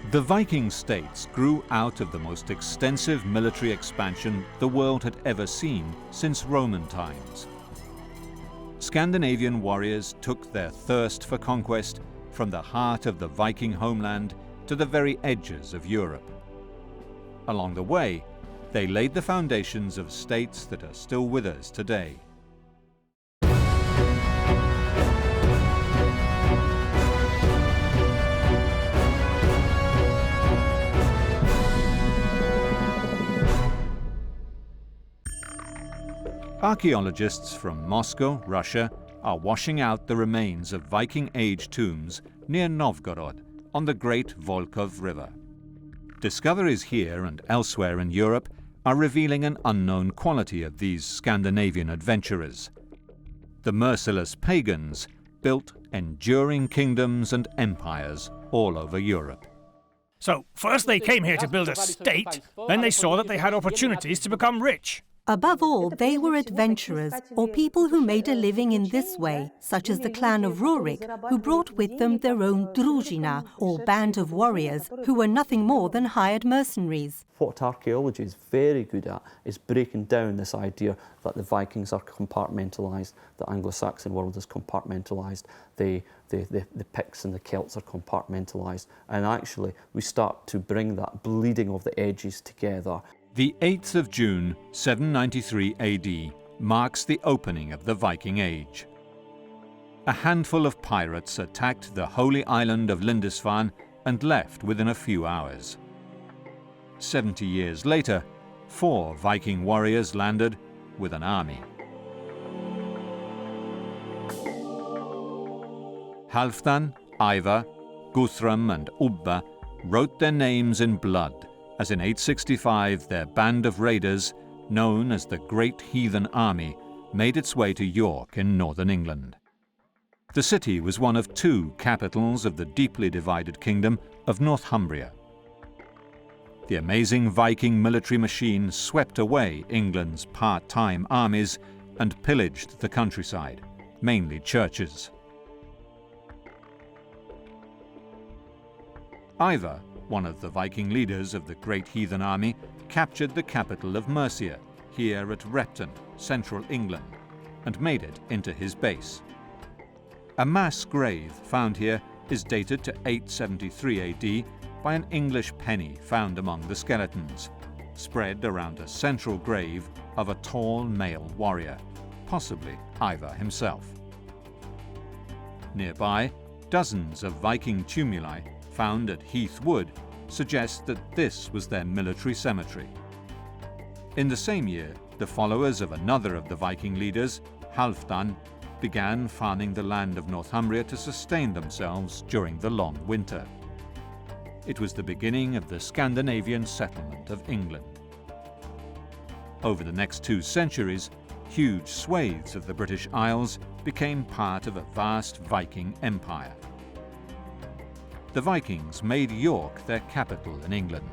The Viking states grew out of the most extensive military expansion the world had ever seen since Roman times. Scandinavian warriors took their thirst for conquest from the heart of the Viking homeland to the very edges of Europe. Along the way, they laid the foundations of states that are still with us today. Archaeologists from Moscow, Russia, are washing out the remains of Viking Age tombs near Novgorod on the Great Volkhov River. Discoveries here and elsewhere in Europe are revealing an unknown quality of these Scandinavian adventurers. The merciless pagans built enduring kingdoms and empires all over Europe. So, first they came here to build a state, then they saw that they had opportunities to become rich. Above all, they were adventurers, or people who made a living in this way, such as the clan of Rurik, who brought with them their own druzhina, or band of warriors, who were nothing more than hired mercenaries. What archaeology is very good at is breaking down this idea that the Vikings are compartmentalised, the Anglo-Saxon world is compartmentalised, the Picts and the Celts are compartmentalised, and actually we start to bring that bleeding of the edges together. The 8th of June, 793 AD, marks the opening of the Viking Age. A handful of pirates attacked the holy island of Lindisfarne and left within a few hours. 70 years later, 4 Viking warriors landed with an army. Halfdan, Ivar, Guthrum and Ubba wrote their names in blood as in 865 their band of raiders, known as the Great Heathen Army, made its way to York in northern England. The city was one of 2 capitals of the deeply divided kingdom of Northumbria. The amazing Viking military machine swept away England's part-time armies and pillaged the countryside, mainly churches. Ivar, one of the Viking leaders of the Great Heathen Army, captured the capital of Mercia, here at Repton, central England, and made it into his base. A mass grave found here is dated to 873 AD by an English penny found among the skeletons, spread around a central grave of a tall male warrior, possibly Ivar himself. Nearby, dozens of Viking tumuli found at Heath Wood suggest that this was their military cemetery. In the same year, the followers of another of the Viking leaders, Halfdan, began farming the land of Northumbria to sustain themselves during the long winter. It was the beginning of the Scandinavian settlement of England. Over the next 2 centuries, huge swathes of the British Isles became part of a vast Viking empire. The Vikings made York their capital in England.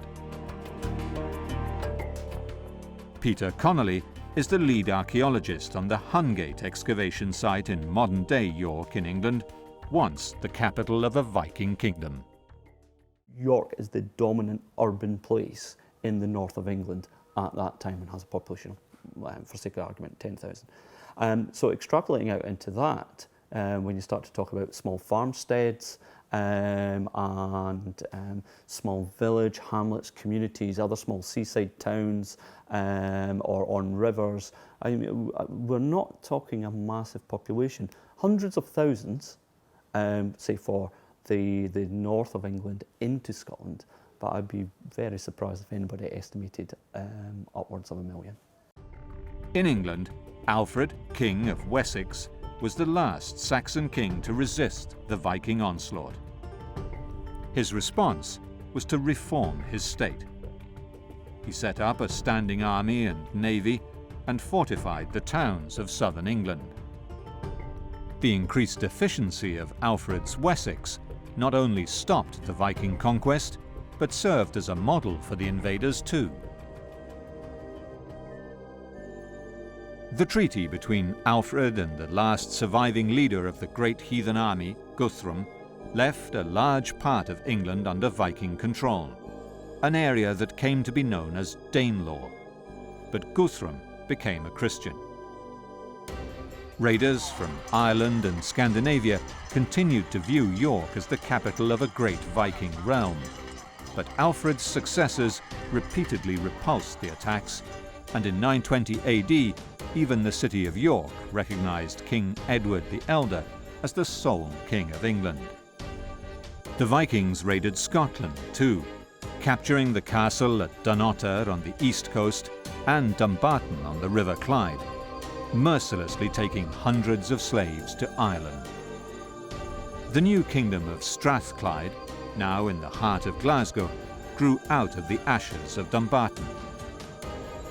Peter Connolly is the lead archaeologist on the Hungate excavation site in modern-day York in England, once the capital of a Viking kingdom. York is the dominant urban place in the north of England at that time and has a population of, for sake of argument, 10,000. So extrapolating out into that, when you start to talk about small farmsteads, and small village, hamlets, communities, other small seaside towns, or on rivers. I mean, we're not talking a massive population. Hundreds of thousands, say for the north of England into Scotland, but I'd be very surprised if anybody estimated upwards of 1 million. In England, Alfred, King of Wessex, was the last Saxon king to resist the Viking onslaught. His response was to reform his state. He set up a standing army and navy and fortified the towns of southern England. The increased efficiency of Alfred's Wessex not only stopped the Viking conquest, but served as a model for the invaders too. The treaty between Alfred and the last surviving leader of the Great Heathen Army, Guthrum, left a large part of England under Viking control, an area that came to be known as Danelaw. But Guthrum became a Christian. Raiders from Ireland and Scandinavia continued to view York as the capital of a great Viking realm, but Alfred's successors repeatedly repulsed the attacks, and in 920 AD, even the city of York recognized King Edward the Elder as the sole king of England. The Vikings raided Scotland too, capturing the castle at Dunnottar on the east coast and Dumbarton on the River Clyde, mercilessly taking hundreds of slaves to Ireland. The new kingdom of Strathclyde, now in the heart of Glasgow, grew out of the ashes of Dumbarton.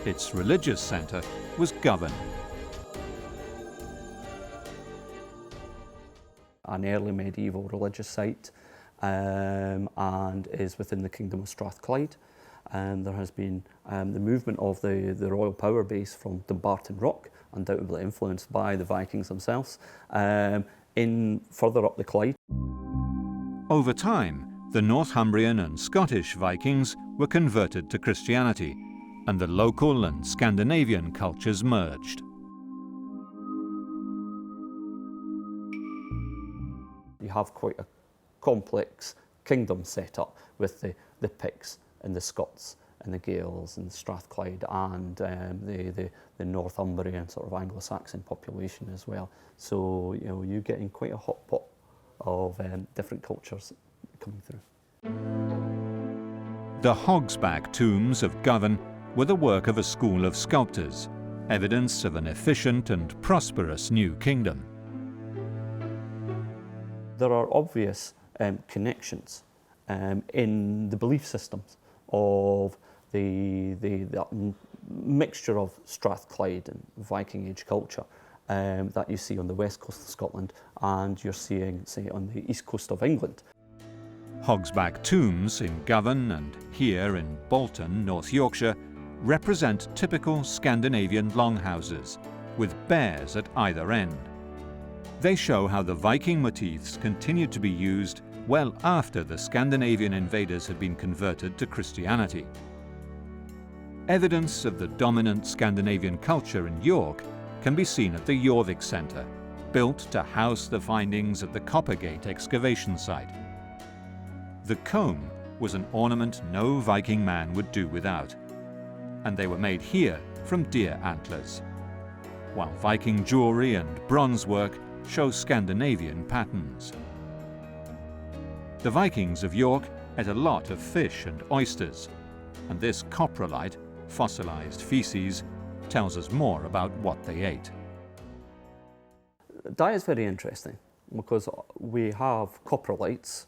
Its religious centre was Govan. An early medieval religious site, and is within the kingdom of Strathclyde. There has been the movement of the royal power base from Dumbarton Rock, undoubtedly influenced by the Vikings themselves, in further up the Clyde. Over time, the Northumbrian and Scottish Vikings were converted to Christianity, and the local and Scandinavian cultures merged. You have quite a complex kingdom set up with the Picts and the Scots and the Gaels and the Strathclyde and the Northumbrian sort of Anglo-Saxon population as well. So you're getting quite a hot pot of different cultures coming through. The Hogsback tombs of Govan were the work of a school of sculptors, evidence of an efficient and prosperous new kingdom. There are obvious connections in the belief systems of the mixture of Strathclyde and Viking Age culture that you see on the west coast of Scotland and you're seeing, say, on the east coast of England. Hogsback tombs in Govan and here in Bolton, North Yorkshire, represent typical Scandinavian longhouses with bears at either end. They show how the Viking motifs continued to be used well after the Scandinavian invaders had been converted to Christianity. Evidence of the dominant Scandinavian culture in York can be seen at the Jorvik Centre, built to house the findings at the Coppergate excavation site. The comb was an ornament no Viking man would do without, and they were made here from deer antlers, while Viking jewellery and bronze work show Scandinavian patterns. The Vikings of York ate a lot of fish and oysters, and this coprolite, fossilised feces, tells us more about what they ate. Diet is very interesting because we have coprolites,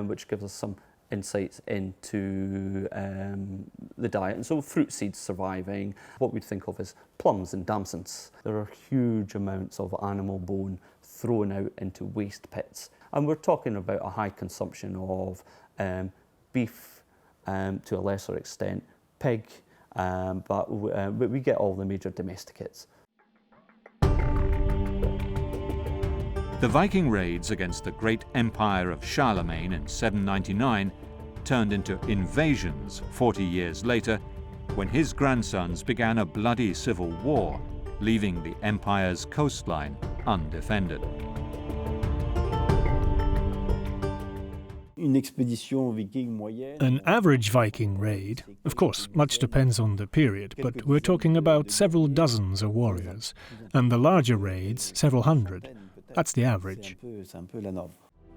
which gives us some insights into the diet. And so fruit seeds surviving, what we'd think of as plums and damsons. There are huge amounts of animal bone thrown out into waste pits. And we're talking about a high consumption of beef, to a lesser extent, pig, but we get all the major domesticates. The Viking raids against the great empire of Charlemagne in 799 turned into invasions 40 years later, when his grandsons began a bloody civil war, leaving the empire's coastline undefended. An average Viking raid, of course, much depends on the period, but we're talking about several dozens of warriors, and the larger raids, several hundred. That's the average.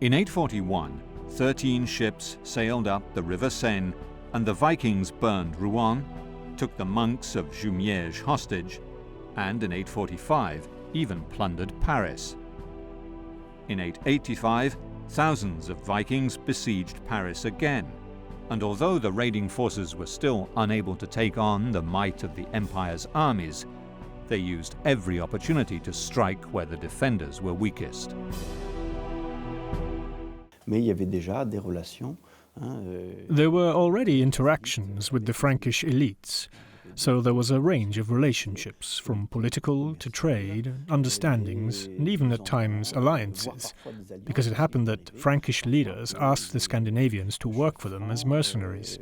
In 841, 13 ships sailed up the River Seine, and the Vikings burned Rouen, took the monks of Jumièges hostage, and in 845 even plundered Paris. In 885, thousands of Vikings besieged Paris again, and although the raiding forces were still unable to take on the might of the empire's armies, they used every opportunity to strike where the defenders were weakest. There were already interactions with the Frankish elites. So there was a range of relationships, from political to trade, understandings, and even at times alliances, because it happened that Frankish leaders asked the Scandinavians to work for them as mercenaries.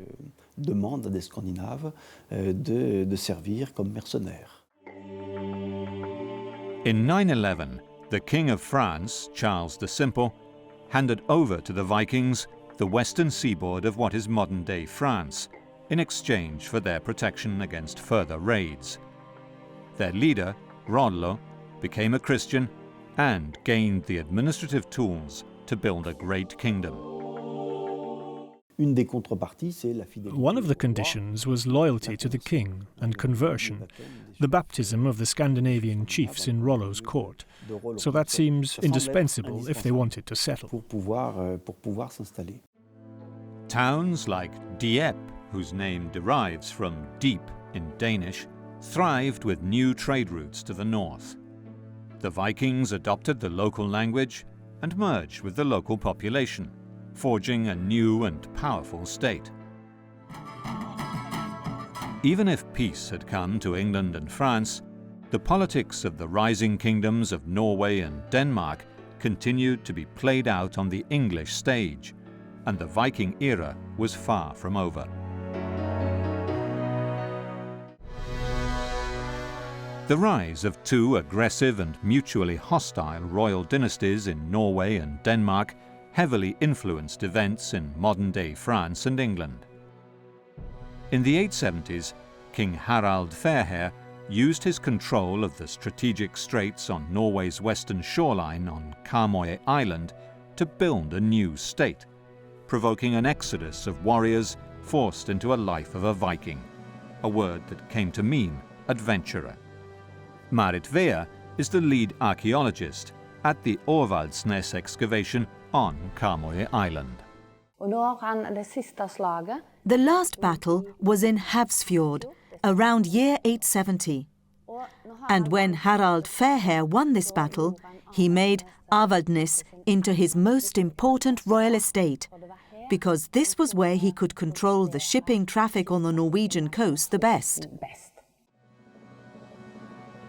Demande à des Scandinaves de servir comme mercenaires. In 911, the King of France, Charles the Simple, handed over to the Vikings the western seaboard of what is modern-day France, in exchange for their protection against further raids. Their leader, Rollo, became a Christian and gained the administrative tools to build a great kingdom. One of the conditions was loyalty to the king and conversion, the baptism of the Scandinavian chiefs in Rollo's court. So that seems indispensable if they wanted to settle. Towns like Dieppe, whose name derives from deep in Danish, thrived with new trade routes to the north. The Vikings adopted the local language and merged with the local population, forging a new and powerful state. Even if peace had come to England and France, the politics of the rising kingdoms of Norway and Denmark continued to be played out on the English stage, and the Viking era was far from over. The rise of two aggressive and mutually hostile royal dynasties in Norway and Denmark heavily influenced events in modern-day France and England. In the 870s, King Harald Fairhair used his control of the strategic straits on Norway's western shoreline on Karmøy Island to build a new state, provoking an exodus of warriors forced into a life of a Viking, a word that came to mean adventurer. Marit Vea is the lead archaeologist at the Orvaldsnes excavation on Karmøy Island. The last battle was in Havsfjord, around year 870. And when Harald Fairhair won this battle, he made Orvaldsnes into his most important royal estate, because this was where he could control the shipping traffic on the Norwegian coast the best.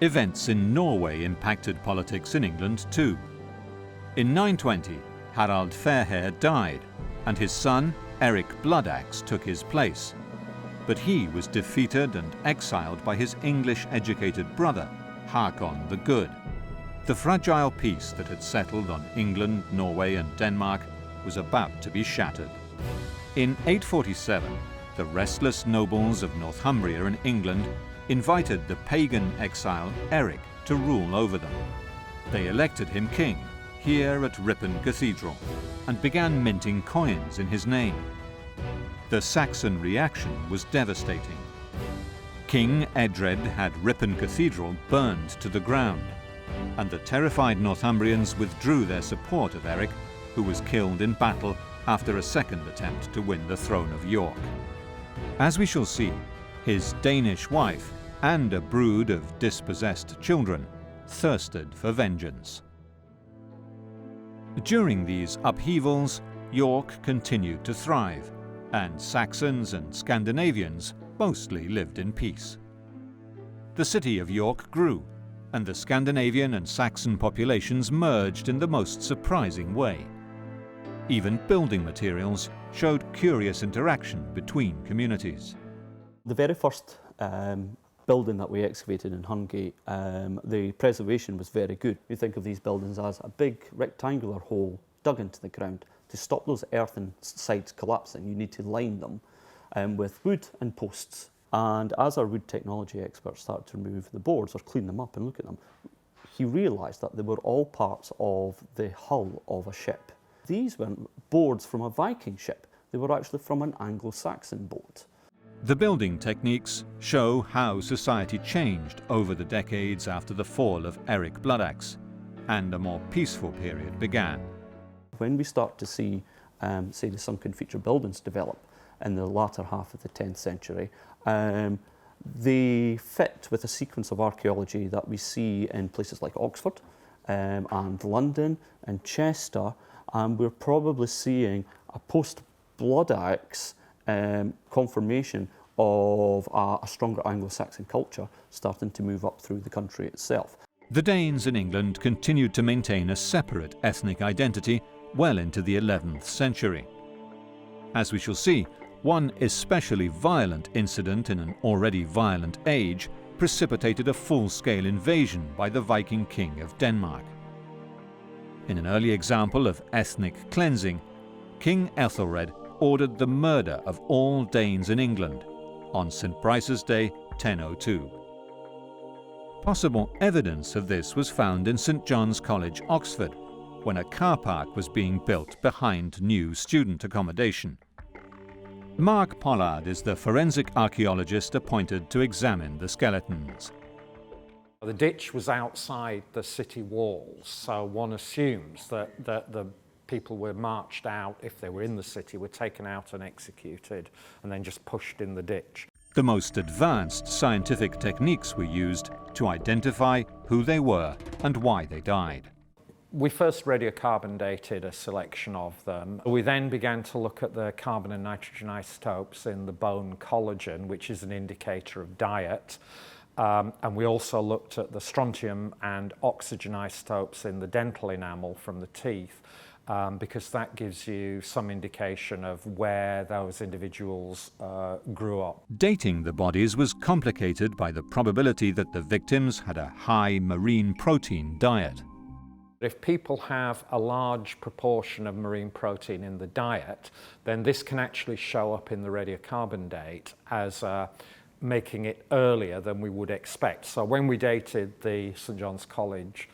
Events in Norway impacted politics in England too. In 920, Harald Fairhair died, and his son, Eric Bloodaxe, took his place. But he was defeated and exiled by his English-educated brother, Hakon the Good. The fragile peace that had settled on England, Norway and Denmark was about to be shattered. In 847, the restless nobles of Northumbria in England invited the pagan exile Eric to rule over them. They elected him king here at Ripon Cathedral and began minting coins in his name. The Saxon reaction was devastating. King Edred had Ripon Cathedral burned to the ground, and the terrified Northumbrians withdrew their support of Eric, who was killed in battle after a second attempt to win the throne of York. As we shall see, his Danish wife and a brood of dispossessed children thirsted for vengeance. During these upheavals, York continued to thrive, and Saxons and Scandinavians mostly lived in peace. The city of York grew, and the Scandinavian and Saxon populations merged in the most surprising way. Even building materials showed curious interaction between communities. The very first building that we excavated in Hungate, the preservation was very good. We think of these buildings as a big rectangular hole dug into the ground. To stop those earthen sides collapsing, you need to line them with wood and posts. And as our wood technology experts started to remove the boards or clean them up and look at them, he realised that they were all parts of the hull of a ship. These weren't boards from a Viking ship, they were actually from an Anglo-Saxon boat. The building techniques show how society changed over the decades after the fall of Eric Bloodaxe, and a more peaceful period began. When we start to see, say, the sunken feature buildings develop in the latter half of the 10th century, they fit with a sequence of archaeology that we see in places like Oxford and London and Chester, and we're probably seeing a post-Bloodaxe confirmation of a stronger Anglo-Saxon culture starting to move up through the country itself. The Danes in England continued to maintain a separate ethnic identity well into the 11th century. As we shall see, one especially violent incident in an already violent age precipitated a full-scale invasion by the Viking king of Denmark. In an early example of ethnic cleansing, King Ethelred ordered the murder of all Danes in England on St. Brice's Day 1002. Possible evidence of this was found in St. John's College, Oxford, when a car park was being built behind new student accommodation. Mark Pollard is the forensic archaeologist appointed to examine the skeletons. The ditch was outside the city walls, so one assumes that the people were marched out, if they were in the city, were taken out and executed, and then just pushed in the ditch. The most advanced scientific techniques were used to identify who they were and why they died. We first radiocarbon dated a selection of them. We then began to look at the carbon and nitrogen isotopes in the bone collagen, which is an indicator of diet. And we also looked at the strontium and oxygen isotopes in the dental enamel from the teeth, because that gives you some indication of where those individuals grew up. Dating the bodies was complicated by the probability that the victims had a high marine protein diet. If people have a large proportion of marine protein in the diet, then this can actually show up in the radiocarbon date as making it earlier than we would expect. So when we dated the St. John's College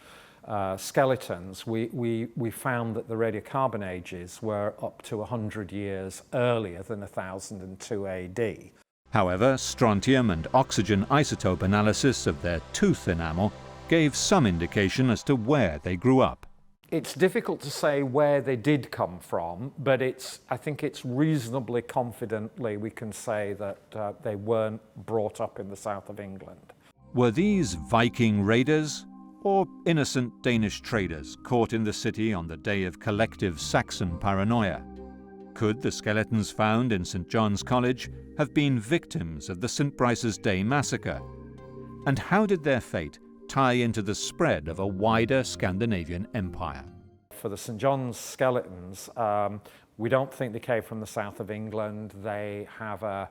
skeletons, we found that the radiocarbon ages were up to 100 years earlier than 1002 AD. However, strontium and oxygen isotope analysis of their tooth enamel gave some indication as to where they grew up. It's difficult to say where they did come from, but I think it's reasonably confidently we can say that they weren't brought up in the south of England. Were these Viking raiders or innocent Danish traders caught in the city on the day of collective Saxon paranoia? Could the skeletons found in St. John's College have been victims of the St. Brice's Day massacre? And how did their fate tie into the spread of a wider Scandinavian empire? For the St. John's skeletons, we don't think they came from the south of England. They have a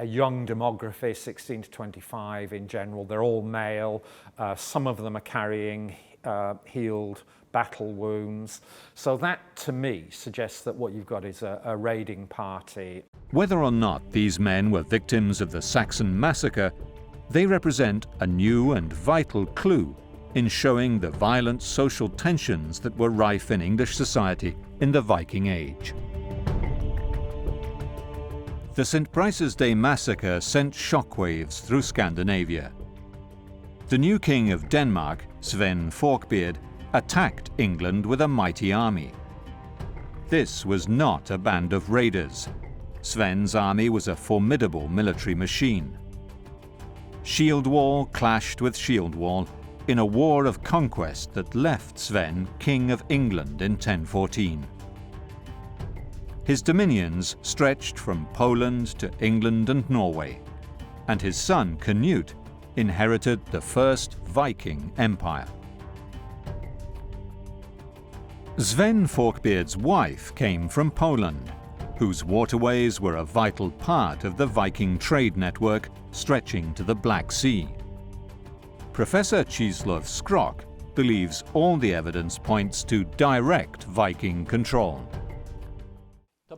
young demography, 16 to 25 in general. They're all male. Some of them are carrying healed battle wounds. So that, to me, suggests that what you've got is a raiding party. Whether or not these men were victims of the Saxon massacre, they represent a new and vital clue in showing the violent social tensions that were rife in English society in the Viking Age. The St. Brice's Day massacre sent shockwaves through Scandinavia. The new king of Denmark, Sven Forkbeard, attacked England with a mighty army. This was not a band of raiders. Sven's army was a formidable military machine. Shield wall clashed with shield wall in a war of conquest that left Sven king of England in 1014. His dominions stretched from Poland to England and Norway, and his son Cnut inherited the first Viking empire. Sven Forkbeard's wife came from Poland, whose waterways were a vital part of the Viking trade network stretching to the Black Sea. Professor Czesław Skrok believes all the evidence points to direct Viking control.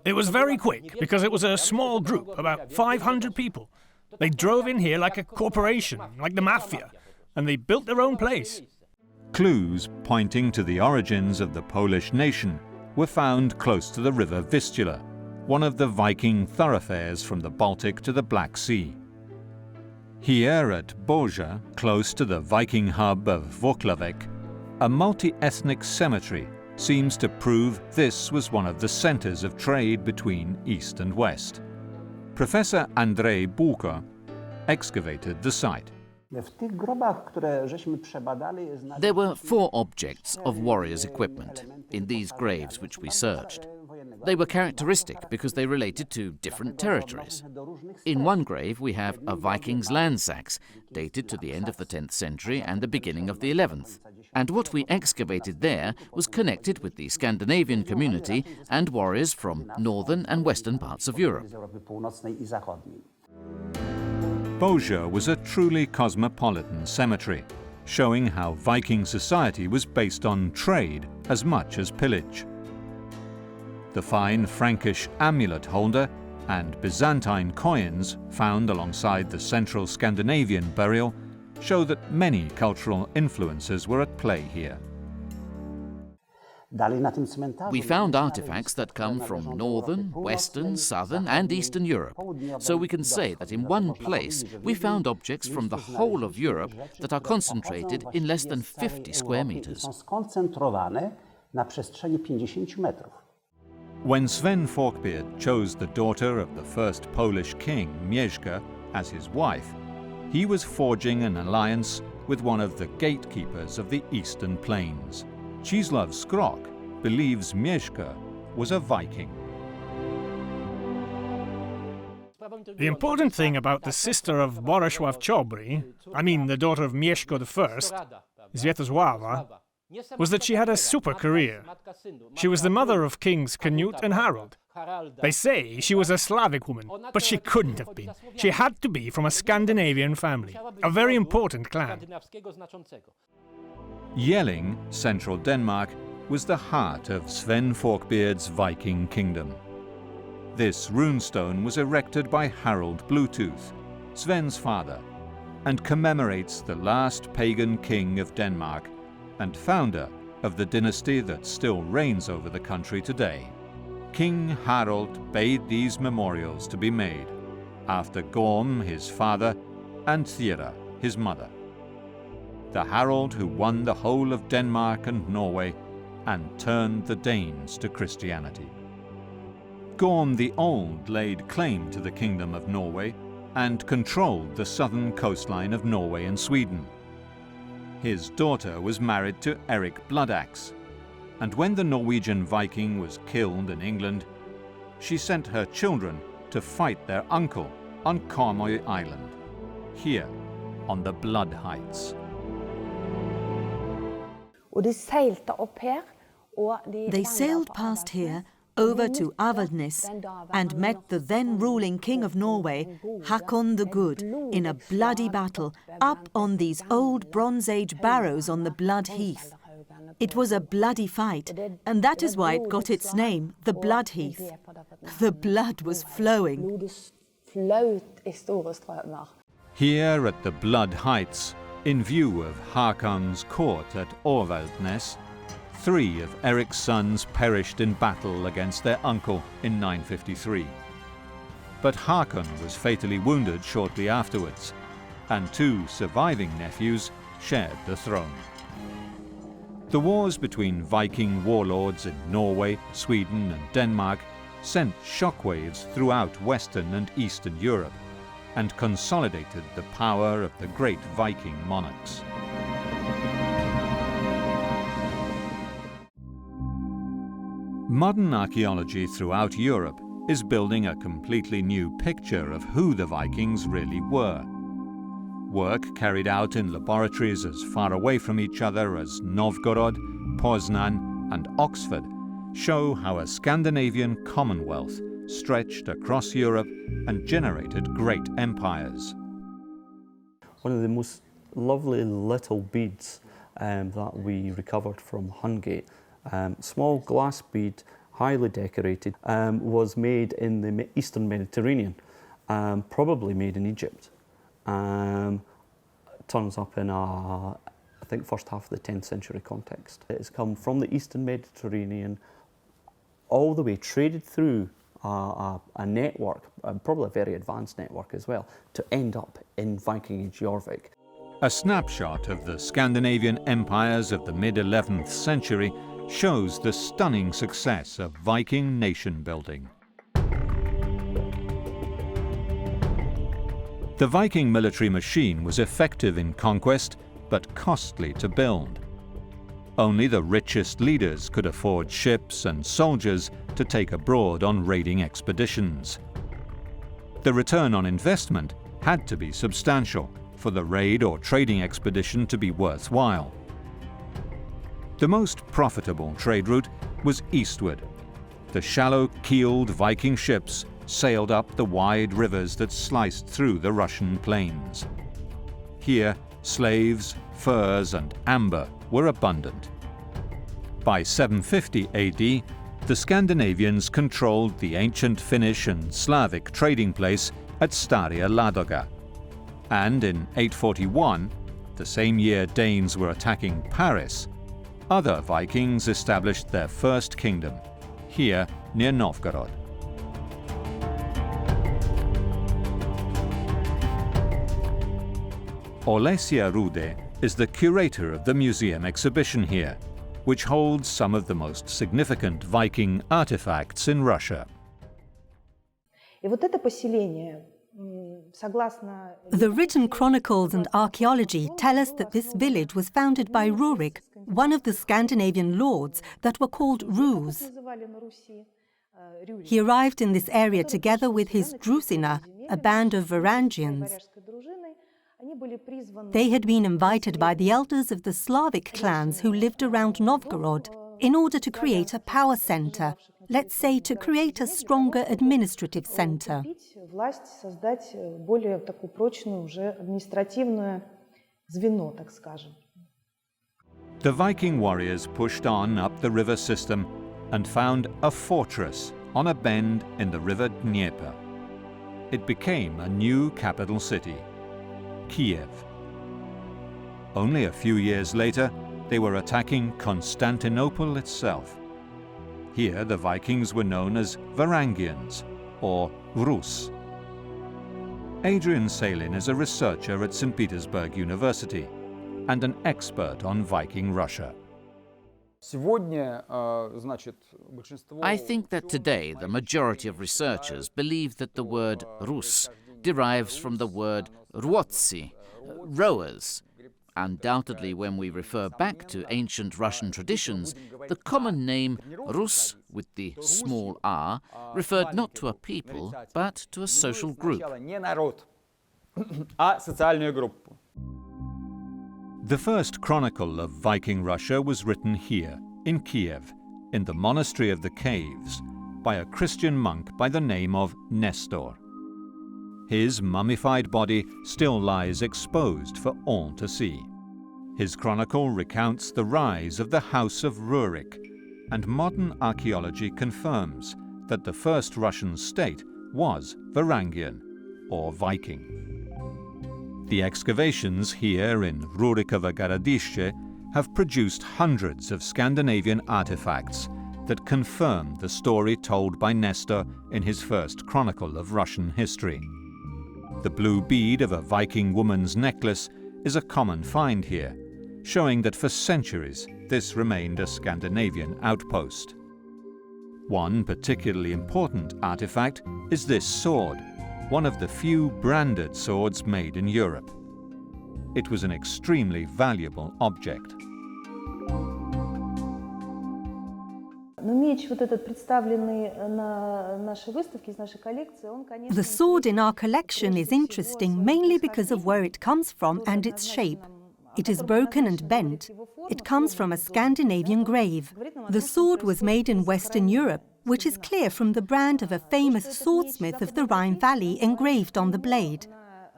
It was very quick because it was a small group, about 500 people. They drove in here like a corporation, like the mafia, and they built their own place. Clues pointing to the origins of the Polish nation were found close to the river Vistula, one of the Viking thoroughfares from the Baltic to the Black Sea. Here at Boże, close to the Viking hub of Włocławek, a multi-ethnic cemetery seems to prove this was one of the centers of trade between East and West. Professor Andrzej Bułko excavated the site. There were 4 objects of warriors' equipment in these graves which we searched. They were characteristic because they related to different territories. In one grave we have a Vikings land sacks, dated to the end of the 10th century and the beginning of the 11th. And what we excavated there was connected with the Scandinavian community and warriors from northern and western parts of Europe. Bozier was a truly cosmopolitan cemetery, showing how Viking society was based on trade as much as pillage. The fine Frankish amulet holder and Byzantine coins found alongside the central Scandinavian burial show that many cultural influences were at play here. We found artifacts that come from northern, western, southern and eastern Europe. So we can say that in one place we found objects from the whole of Europe that are concentrated in less than 50 square meters. When Sven Forkbeard chose the daughter of the first Polish king, Mieszka, as his wife, he was forging an alliance with one of the gatekeepers of the eastern plains. Czesław Skrok believes Mieszka was a Viking. The important thing about the sister of Bolesław Chobry, I mean the daughter of Mieszko I, Sviatosława, was that she had a super career. She was the mother of kings Cnut and Harald. They say she was a Slavic woman, but she couldn't have been. She had to be from a Scandinavian family, a very important clan. Jelling, central Denmark, was the heart of Sven Forkbeard's Viking kingdom. This runestone was erected by Harald Bluetooth, Sven's father, and commemorates the last pagan king of Denmark and founder of the dynasty that still reigns over the country today. King Harald bade these memorials to be made, after Gorm, his father, and Thyra, his mother. The Harald who won the whole of Denmark and Norway and turned the Danes to Christianity. Gorm the Old laid claim to the Kingdom of Norway and controlled the southern coastline of Norway and Sweden. His daughter was married to Eric Bloodaxe, and when the Norwegian Viking was killed in England, she sent her children to fight their uncle on Karmøy Island, here on the Blood Heights. They sailed past here over to Avaldsnes and met the then ruling king of Norway, Hakon the Good, in a bloody battle up on these old Bronze Age barrows on the Blood Heath. It was a bloody fight, and that is why it got its name, the Blood Heath. The blood was flowing. Here at the Blood Heights, in view of Hakon's court at Avaldsnes, 3 of Eric's sons perished in battle against their uncle in 953. But Hakon was fatally wounded shortly afterwards, and 2 surviving nephews shared the throne. The wars between Viking warlords in Norway, Sweden and Denmark sent shockwaves throughout Western and Eastern Europe and consolidated the power of the great Viking monarchs. Modern archaeology throughout Europe is building a completely new picture of who the Vikings really were. Work carried out in laboratories as far away from each other as Novgorod, Poznan and Oxford show how a Scandinavian commonwealth stretched across Europe and generated great empires. One of the most lovely little beads that we recovered from Hungate, small glass bead, highly decorated, was made in the Eastern Mediterranean, probably made in Egypt. Turns up in I think first half of the 10th century context. It's come from the Eastern Mediterranean all the way, traded through a network, probably a very advanced network as well, to end up in Viking Age Jorvik. A snapshot of the Scandinavian empires of the mid-11th century shows the stunning success of Viking nation building. The Viking military machine was effective in conquest, but costly to build. Only the richest leaders could afford ships and soldiers to take abroad on raiding expeditions. The return on investment had to be substantial for the raid or trading expedition to be worthwhile. The most profitable trade route was eastward. The shallow-keeled Viking ships sailed up the wide rivers that sliced through the Russian plains. Here, slaves, furs, and amber were abundant. By 750 AD, the Scandinavians controlled the ancient Finnish and Slavic trading place at Staria Ladoga. And in 841, the same year Danes were attacking Paris, other Vikings established their first kingdom, here near Novgorod. Olesia Rude is the curator of the museum exhibition here, which holds some of the most significant Viking artifacts in Russia. The written chronicles and archaeology tell us that this village was founded by Rurik, one of the Scandinavian lords that were called Rus. He arrived in this area together with his drusina, a band of Varangians. They had been invited by the elders of the Slavic clans who lived around Novgorod in order to create a power center, let's say to create a stronger administrative center. The Viking warriors pushed on up the river system and found a fortress on a bend in the river Dnieper. It became a new capital city, Kiev. Only a few years later, they were attacking Constantinople itself. Here, the Vikings were known as Varangians, or Rus. Adrian Salin is a researcher at St. Petersburg University and an expert on Viking Russia. I think that today the majority of researchers believe that the word Rus derives from the word Rwotsi, rowers. Undoubtedly, when we refer back to ancient Russian traditions, the common name Rus, with the small r, referred not to a people, but to a social group. The first chronicle of Viking Russia was written here, in Kiev, in the Monastery of the Caves, by a Christian monk by the name of Nestor. His mummified body still lies exposed for all to see. His chronicle recounts the rise of the House of Rurik, and modern archaeology confirms that the first Russian state was Varangian, or Viking. The excavations here in Rurikovo Городище have produced hundreds of Scandinavian artifacts that confirm the story told by Nestor in his first chronicle of Russian history. The blue bead of a Viking woman's necklace is a common find here, showing that for centuries this remained a Scandinavian outpost. One particularly important artifact is this sword, one of the few branded swords made in Europe. It was an extremely valuable object. The sword in our collection is interesting mainly because of where it comes from and its shape. It is broken and bent. It comes from a Scandinavian grave. The sword was made in Western Europe, which is clear from the brand of a famous swordsmith of the Rhine Valley engraved on the blade.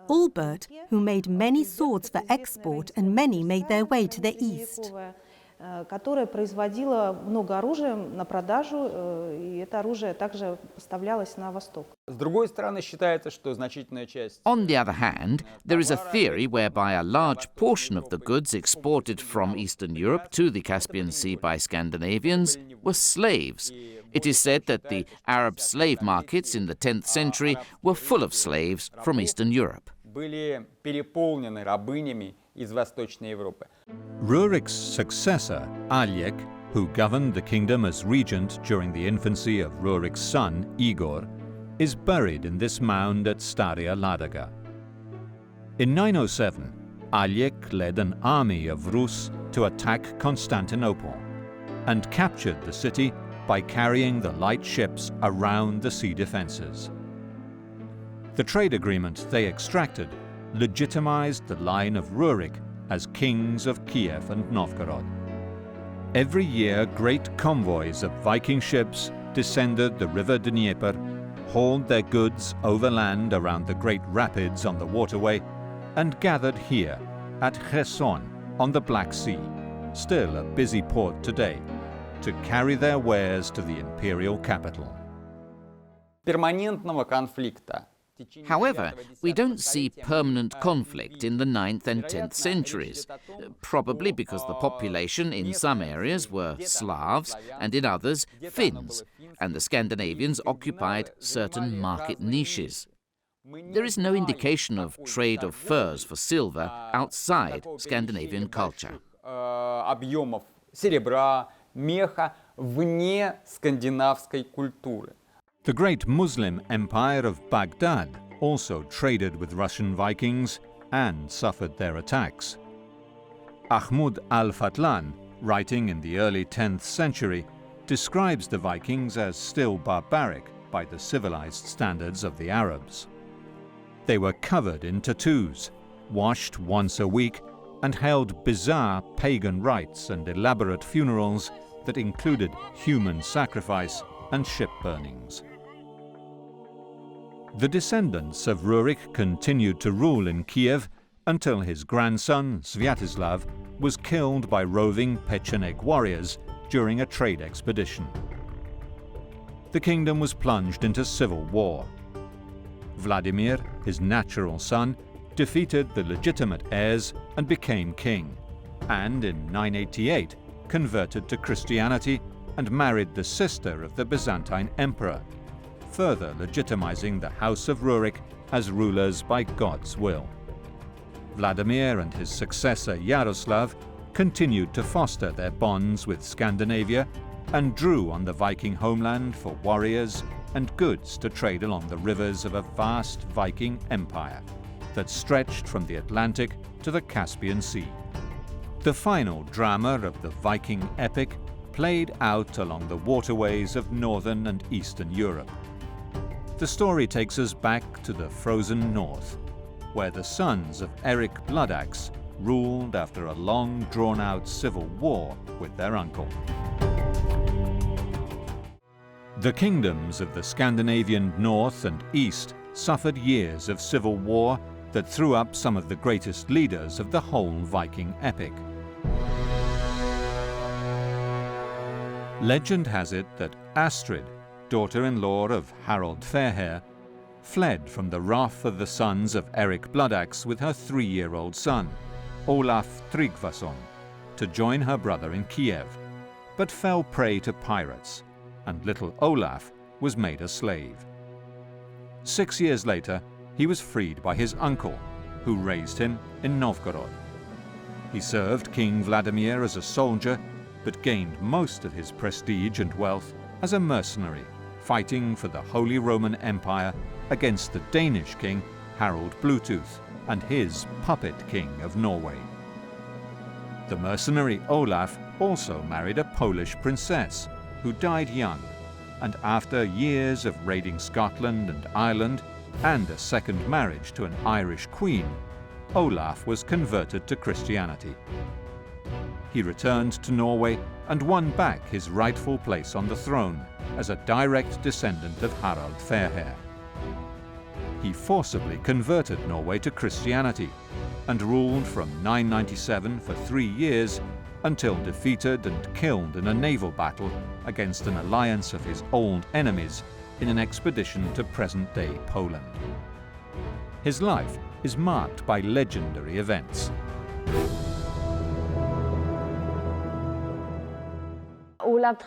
Albert, who made many swords for export, and many made their way to the east. Которая производила много оружия на продажу, и это оружие также поставлялось на восток. С другой стороны, считается, что значительная часть. On the other hand, there is a theory whereby a large portion of the goods exported from Eastern Europe to the Caspian Sea by Scandinavians were slaves. It is said that the Arab slave markets in the 10th century were full of slaves from Eastern Europe. Были переполнены рабынями из Восточной Европы. Rurik's successor, Aljek, who governed the kingdom as regent during the infancy of Rurik's son, Igor, is buried in this mound at Staria Ladoga. In 907, Aljek led an army of Rus to attack Constantinople and captured the city by carrying the light ships around the sea defenses. The trade agreement they extracted legitimized the line of Rurik as kings of Kiev and Novgorod. Every year, great convoys of Viking ships descended the river Dnieper, hauled their goods overland around the great rapids on the waterway, and gathered here at Cherson on the Black Sea, still a busy port today, to carry their wares to the imperial capital. Перманентного конфликта. However, we don't see permanent conflict in the 9th and 10th centuries, probably because the population in some areas were Slavs and in others Finns, and the Scandinavians occupied certain market niches. There is no indication of trade of furs for silver outside Scandinavian culture. Объемов серебра, меха вне скандинавской культуры. The great Muslim empire of Baghdad also traded with Russian Vikings and suffered their attacks. Ahmud al-Fatlan, writing in the early 10th century, describes the Vikings as still barbaric by the civilized standards of the Arabs. They were covered in tattoos, washed once a week, and held bizarre pagan rites and elaborate funerals that included human sacrifice and ship burnings. The descendants of Rurik continued to rule in Kiev until his grandson, Sviatoslav, was killed by roving Pecheneg warriors during a trade expedition. The kingdom was plunged into civil war. Vladimir, his natural son, defeated the legitimate heirs and became king, and in 988 converted to Christianity and married the sister of the Byzantine emperor, further legitimizing the House of Rurik as rulers by God's will. Vladimir and his successor Yaroslav continued to foster their bonds with Scandinavia and drew on the Viking homeland for warriors and goods to trade along the rivers of a vast Viking empire that stretched from the Atlantic to the Caspian Sea. The final drama of the Viking epic played out along the waterways of northern and eastern Europe. The story takes us back to the frozen north, where the sons of Eric Bloodaxe ruled after a long drawn-out civil war with their uncle. The kingdoms of the Scandinavian north and east suffered years of civil war that threw up some of the greatest leaders of the whole Viking epic. Legend has it that Astrid, daughter-in-law of Harald Fairhair, fled from the wrath of the sons of Eric Bloodaxe with her 3-year-old son, Olaf Tryggvason, to join her brother in Kiev, but fell prey to pirates, and little Olaf was made a slave. 6 years later, he was freed by his uncle, who raised him in Novgorod. He served King Vladimir as a soldier, but gained most of his prestige and wealth as a mercenary, fighting for the Holy Roman Empire against the Danish king Harald Bluetooth and his puppet king of Norway. The mercenary Olaf also married a Polish princess who died young, and after years of raiding Scotland and Ireland and a second marriage to an Irish queen, Olaf was converted to Christianity. He returned to Norway and won back his rightful place on the throne as a direct descendant of Harald Fairhair. He forcibly converted Norway to Christianity and ruled from 997 for 3 years until defeated and killed in a naval battle against an alliance of his old enemies in an expedition to present-day Poland. His life is marked by legendary events. Olaf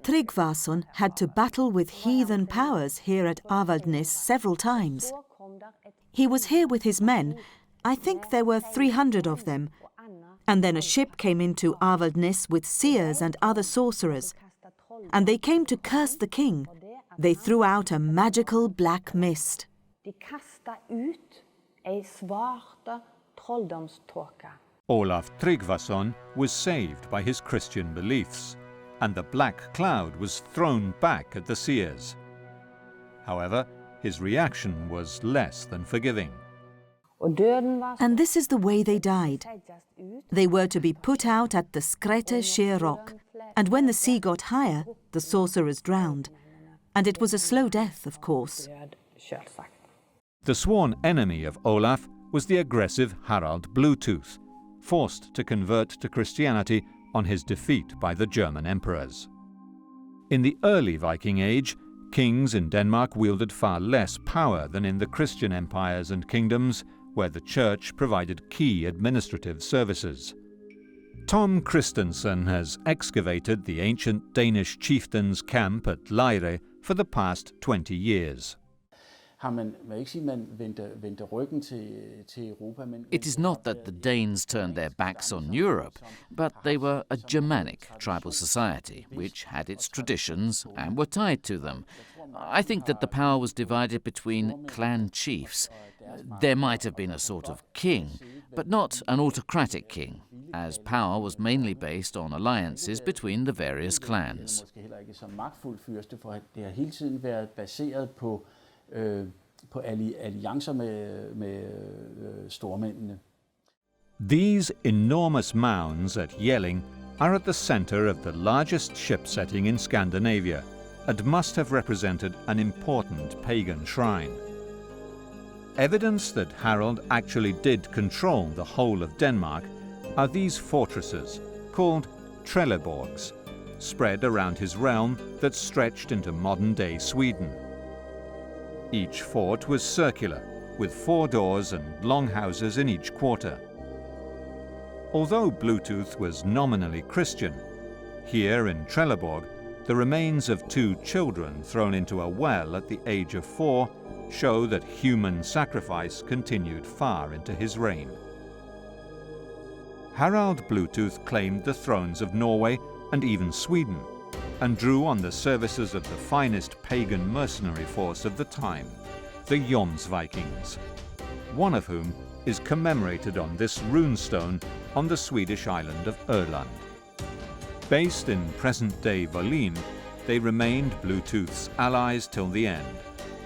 Tryggvason had to battle with heathen powers here at Avaldsnes several times. He was here with his men. I think there were 300 of them. And then a ship came into Avaldsnes with seers and other sorcerers. And they came to curse the king. They threw out a magical black mist. Olaf Tryggvason was saved by his Christian beliefs, and the black cloud was thrown back at the seers. However, his reaction was less than forgiving. And this is the way they died. They were to be put out at the Skrete sheer rock, and when the sea got higher, the sorcerers drowned. And it was a slow death, of course. The sworn enemy of Olaf was the aggressive Harald Bluetooth, forced to convert to Christianity on his defeat by the German emperors. In the early Viking Age, kings in Denmark wielded far less power than in the Christian empires and kingdoms, where the church provided key administrative services. Tom Christensen has excavated the ancient Danish chieftain's camp at Lejre for the past 20 years. It is not that the Danes turned their backs on Europe, but they were a Germanic tribal society, which had its traditions and were tied to them. I think that the power was divided between clan chiefs. There might have been a sort of king, but not an autocratic king, as power was mainly based on alliances between the various clans. These enormous mounds at Jelling are at the center of the largest ship setting in Scandinavia and must have represented an important pagan shrine. Evidence that Harald actually did control the whole of Denmark are these fortresses, called Trelleborgs, spread around his realm that stretched into modern-day Sweden. Each fort was circular, with 4 doors and longhouses in each quarter. Although Bluetooth was nominally Christian, here in Trelleborg, the remains of 2 children thrown into a well at the age of 4 show that human sacrifice continued far into his reign. Harald Bluetooth claimed the thrones of Norway and even Sweden, and drew on the services of the finest pagan mercenary force of the time, the Jomsvikings, one of whom is commemorated on this runestone on the Swedish island of Öland. Based in present-day Volyn, they remained Bluetooth's allies till the end,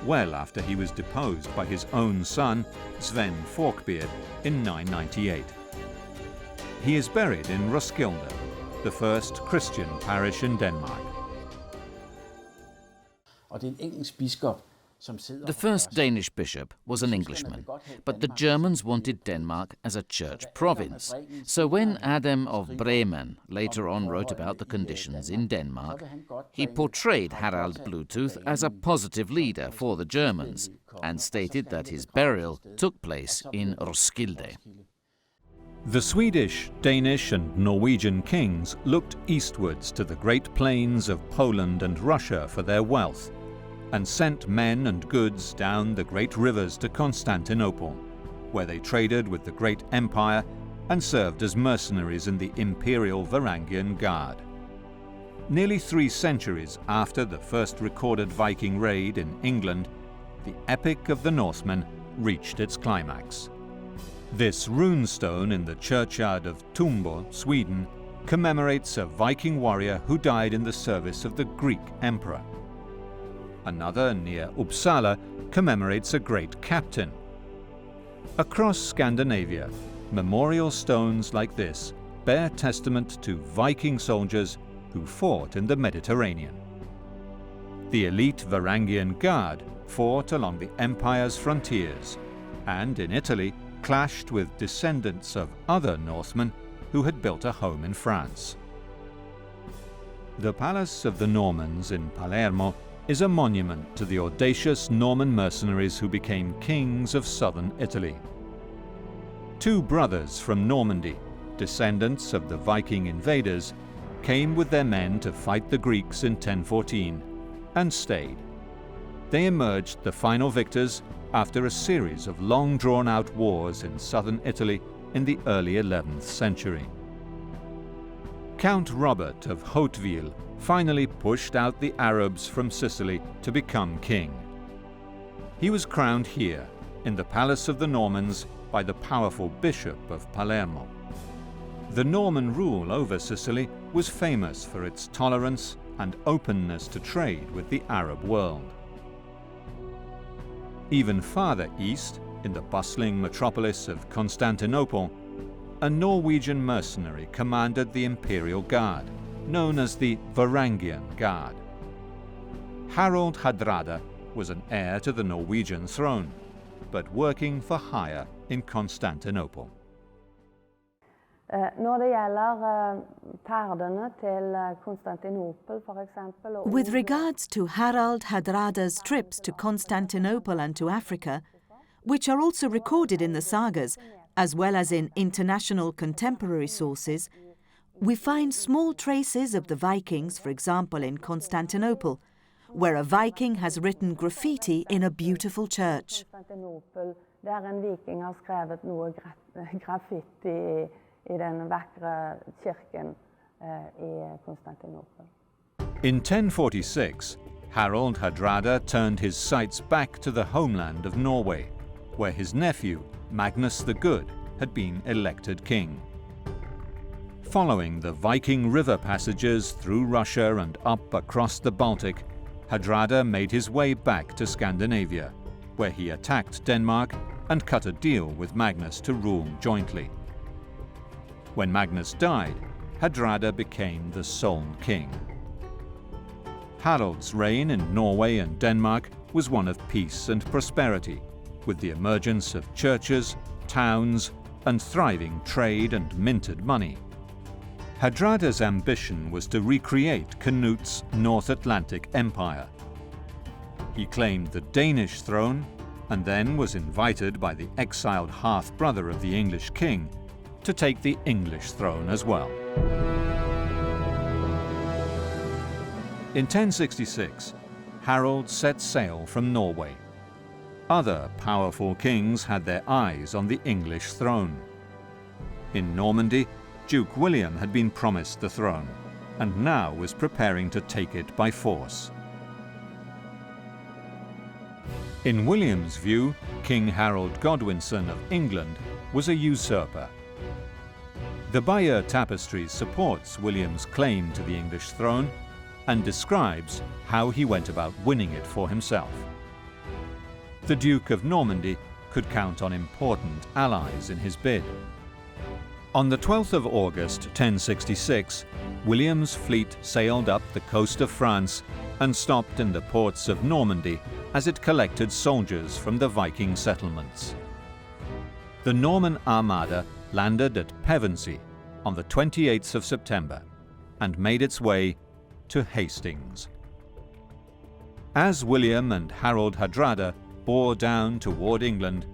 well after he was deposed by his own son, Sven Forkbeard, in 998. He is buried in Roskilde, the first Christian parish in Denmark. The first Danish bishop was an Englishman, but the Germans wanted Denmark as a church province. So when Adam of Bremen later on wrote about the conditions in Denmark, he portrayed Harald Bluetooth as a positive leader for the Germans and stated that his burial took place in Roskilde. The Swedish, Danish and Norwegian kings looked eastwards to the great plains of Poland and Russia for their wealth, and sent men and goods down the great rivers to Constantinople, where they traded with the great empire and served as mercenaries in the imperial Varangian Guard. Nearly 3 centuries after the first recorded Viking raid in England, the epic of the Northmen reached its climax. This runestone in the churchyard of Tumbo, Sweden, commemorates a Viking warrior who died in the service of the Greek emperor. Another, near Uppsala, commemorates a great captain. Across Scandinavia, memorial stones like this bear testament to Viking soldiers who fought in the Mediterranean. The elite Varangian Guard fought along the empire's frontiers, and in Italy clashed with descendants of other Northmen who had built a home in France. The Palace of the Normans in Palermo is a monument to the audacious Norman mercenaries who became kings of southern Italy. 2 brothers from Normandy, descendants of the Viking invaders, came with their men to fight the Greeks in 1014 and stayed. They emerged the final victors after a series of long drawn-out wars in southern Italy in the early 11th century. Count Robert of Hauteville finally pushed out the Arabs from Sicily to become king. He was crowned here, in the Palace of the Normans, by the powerful Bishop of Palermo. The Norman rule over Sicily was famous for its tolerance and openness to trade with the Arab world. Even farther east, in the bustling metropolis of Constantinople, a Norwegian mercenary commanded the imperial guard, known as the Varangian Guard. Harald Hardrada was an heir to the Norwegian throne, but working for hire in Constantinople. With regards to Harald Hardrada's trips to Constantinople and to Africa, which are also recorded in the sagas, as well as in international contemporary sources, we find small traces of the Vikings, for example in Constantinople, where a Viking has written graffiti in a beautiful church. In 1046, Harald Hardrada turned his sights back to the homeland of Norway, where his nephew, Magnus the Good, had been elected king. Following the Viking river passages through Russia and up across the Baltic, Hardrada made his way back to Scandinavia, where he attacked Denmark and cut a deal with Magnus to rule jointly. When Magnus died, Hardrada became the sole king. Harald's reign in Norway and Denmark was one of peace and prosperity, with the emergence of churches, towns, and thriving trade and minted money. Hardrada's ambition was to recreate Cnut's North Atlantic Empire. He claimed the Danish throne and then was invited by the exiled half-brother of the English king to take the English throne as well. In 1066, Harald set sail from Norway. Other powerful kings had their eyes on the English throne. In Normandy, Duke William had been promised the throne, and now was preparing to take it by force. In William's view, King Harold Godwinson of England was a usurper. The Bayeux Tapestry supports William's claim to the English throne and describes how he went about winning it for himself. The Duke of Normandy could count on important allies in his bid. On the 12th of August 1066, William's fleet sailed up the coast of France and stopped in the ports of Normandy as it collected soldiers from the Viking settlements. The Norman armada landed at Pevensey on the 28th of September and made its way to Hastings. As William and Harald Hardrada bore down toward England,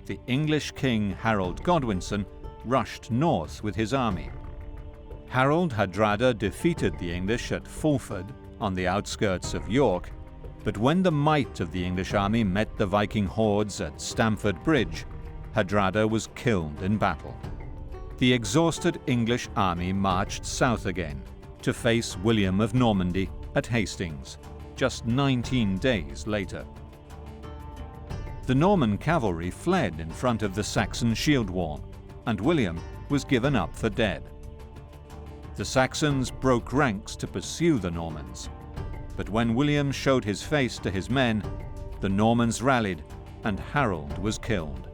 the English king Harold Godwinson rushed north with his army. Harald Hardrada defeated the English at Fulford on the outskirts of York, but when the might of the English army met the Viking hordes at Stamford Bridge, Hardrada was killed in battle. The exhausted English army marched south again to face William of Normandy at Hastings, just 19 days later. The Norman cavalry fled in front of the Saxon shield wall, and William was given up for dead. The Saxons broke ranks to pursue the Normans, but when William showed his face to his men, the Normans rallied and Harold was killed.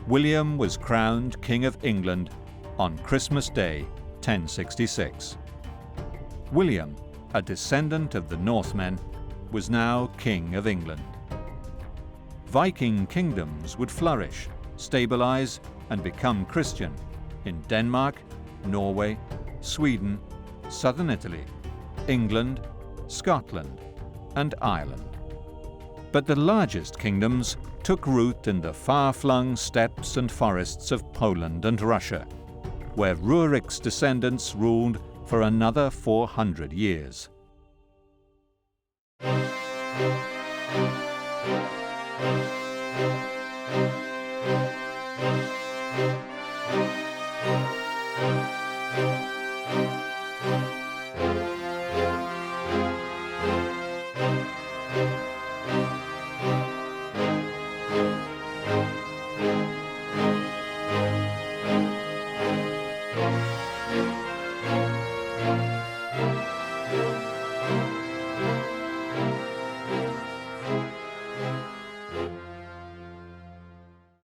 William was crowned King of England on Christmas Day, 1066. William, a descendant of the Northmen, was now King of England. Viking kingdoms would flourish, stabilize, and become Christian in Denmark, Norway, Sweden, southern Italy, England, Scotland, and Ireland. But the largest kingdoms took root in the far-flung steppes and forests of Poland and Russia, where Rurik's descendants ruled for another 400 years.